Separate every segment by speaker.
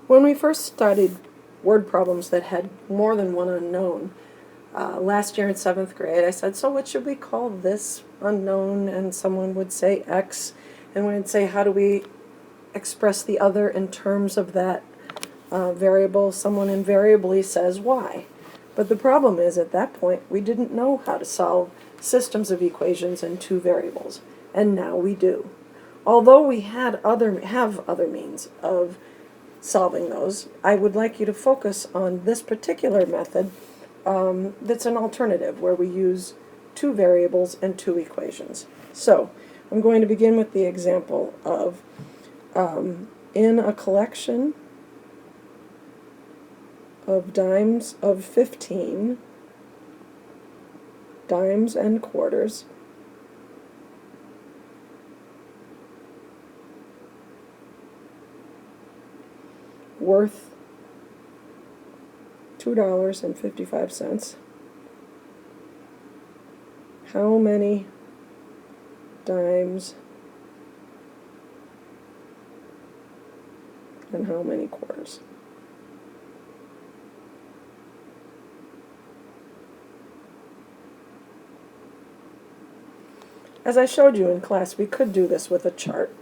Speaker 1: When we first studied word problems that had more than one unknown, last year in 7th grade, I said, so what should we call this unknown? And someone would say X, and we'd say, how do we express the other in terms of that variable? Someone invariably says Y. But the problem is, at that point, we didn't know how to solve systems of equations in two variables, and now we do. Although we have other means of solving those, I would like you to focus on this particular method that's an alternative where we use two variables and two equations. So I'm going to begin with the example of in a collection of dimes of 15, dimes and quarters, worth $2.55. How many dimes and how many quarters? As I showed you in class, we could do this with a chart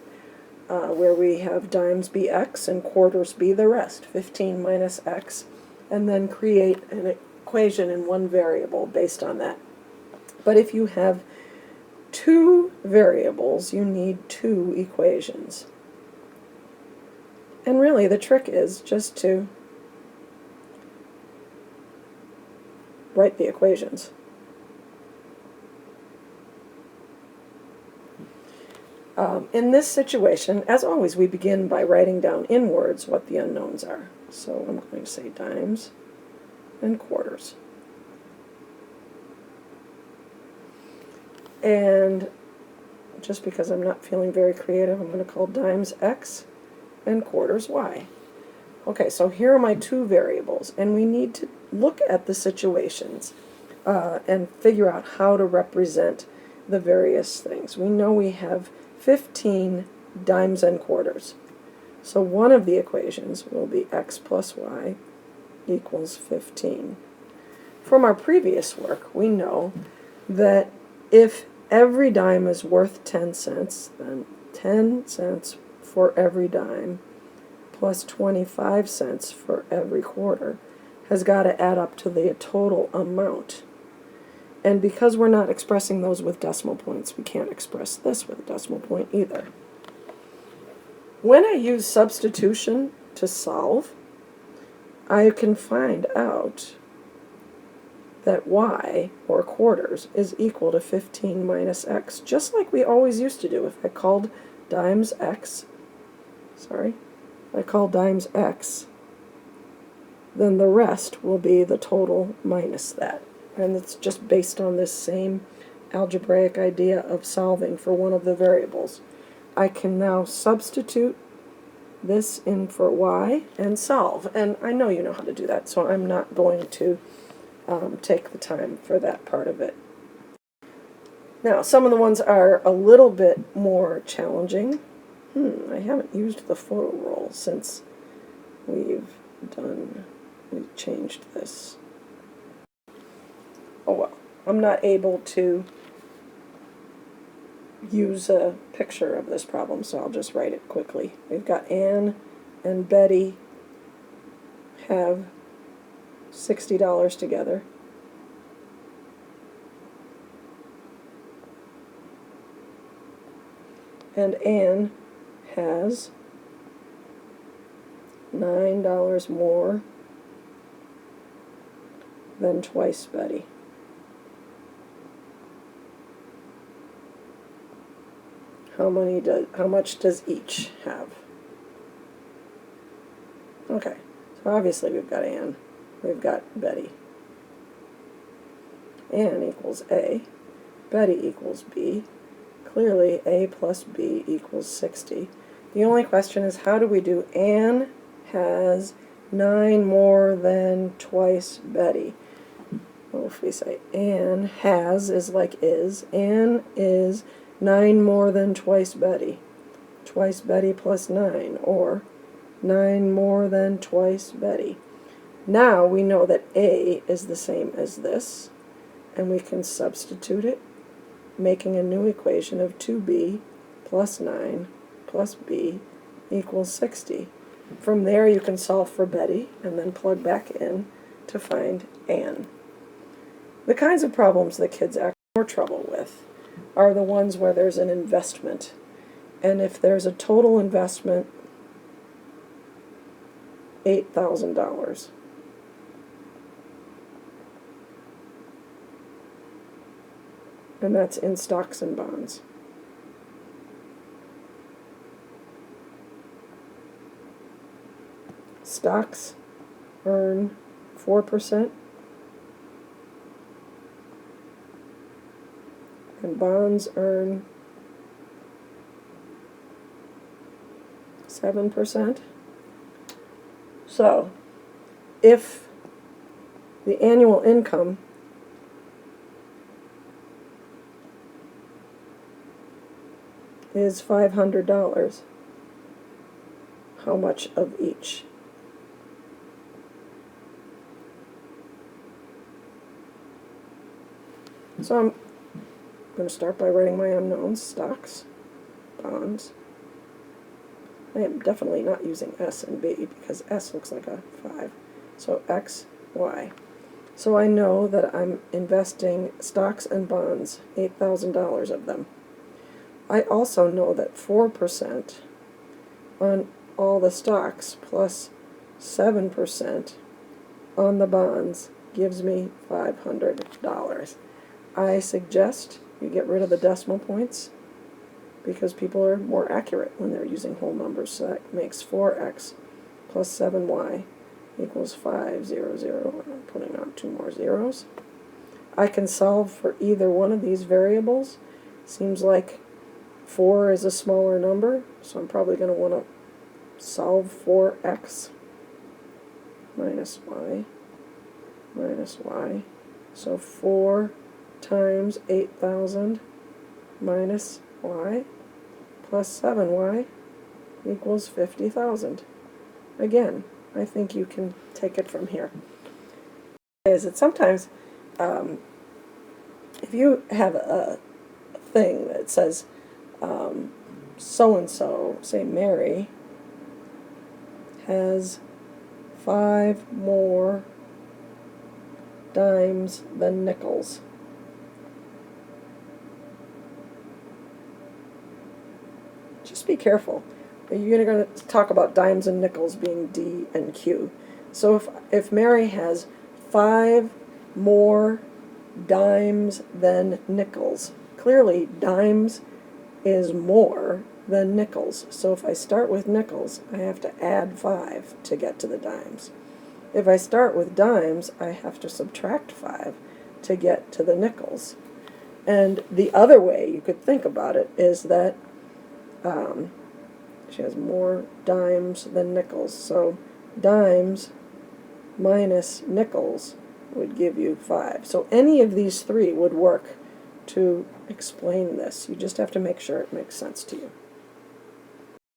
Speaker 1: where we have dimes be x and quarters be the rest, 15 minus x, and then create an equation in one variable based on that. But if you have two variables, you need two equations. And really the trick is just to write the equations. In this situation, as always, we begin by writing down in words what the unknowns are. So I'm going to say dimes and quarters. And just because I'm not feeling very creative, I'm going to call dimes x and quarters y. Okay, so here are my two variables, and we need to look at the situations and figure out how to represent the various things. We know we have 15 dimes and quarters. So one of the equations will be x plus y equals 15. From our previous work, we know that if every dime is worth 10 cents, then 10 cents for every dime plus 25 cents for every quarter has got to add up to the total amount. And because we're not expressing those with decimal points, we can't express this with a decimal point either. When I use substitution to solve, I can find out that y, or quarters, is equal to 15 minus x, just like we always used to do. If I called dimes x, then the rest will be the total minus that. And it's just based on this same algebraic idea of solving for one of the variables. I can now substitute this in for y and solve. And I know you know how to do that, so I'm not going to take the time for that part of it. Now, some of the ones are a little bit more challenging. I haven't used the photo roll since we've changed this. Oh well, I'm not able to use a picture of this problem, so I'll just write it quickly. We've got Anne and Betty have $60 together. And Anne has $9 more than twice Betty. How much does each have? Okay, so obviously we've got Anne, we've got Betty. Anne equals A, Betty equals B. Clearly A plus B equals 60. The only question is, how do we do Anne has 9 more than twice Betty? Well, if we say Anne has is like is, Anne is 9 more than twice Betty. Twice Betty plus 9, or 9 more than twice Betty. Now we know that A is the same as this, and we can substitute it, making a new equation of 2B plus 9 plus B equals 60. From there you can solve for Betty and then plug back in to find Ann. The kinds of problems that kids have more trouble with are the ones where there's an investment. And if there's a total investment, $8,000. And that's in stocks and bonds. Stocks earn 4%, and bonds earn 7%. So, if the annual income is $500, how much of each? So I'm going to start by writing my unknowns: stocks, bonds. I am definitely not using S and B because S looks like a 5. So X, Y. So I know that I'm investing stocks and bonds, $8,000 of them. I also know that 4% on all the stocks plus 7% on the bonds gives me $500. I suggest you get rid of the decimal points because people are more accurate when they're using whole numbers. So that makes 4x plus 7y equals 500. I'm putting on 2 more zeros. I can solve for either one of these variables. Seems like 4 is a smaller number, so I'm probably going to want to solve for x minus y minus y. So 4 times 8,000 minus y plus 7y equals 50,000. Again, I think you can take it from here. Is it sometimes, if you have a thing that says so-and-so, say Mary, has 5 more dimes than nickels. Just be careful. You're going to talk about dimes and nickels being D and Q. So if Mary has 5 more dimes than nickels, clearly dimes is more than nickels. So if I start with nickels, I have to add 5 to get to the dimes. If I start with dimes, I have to subtract 5 to get to the nickels. And the other way you could think about it is that she has more dimes than nickels. So dimes minus nickels would give you 5. So any of these three would work to explain this. You just have to make sure it makes sense to you.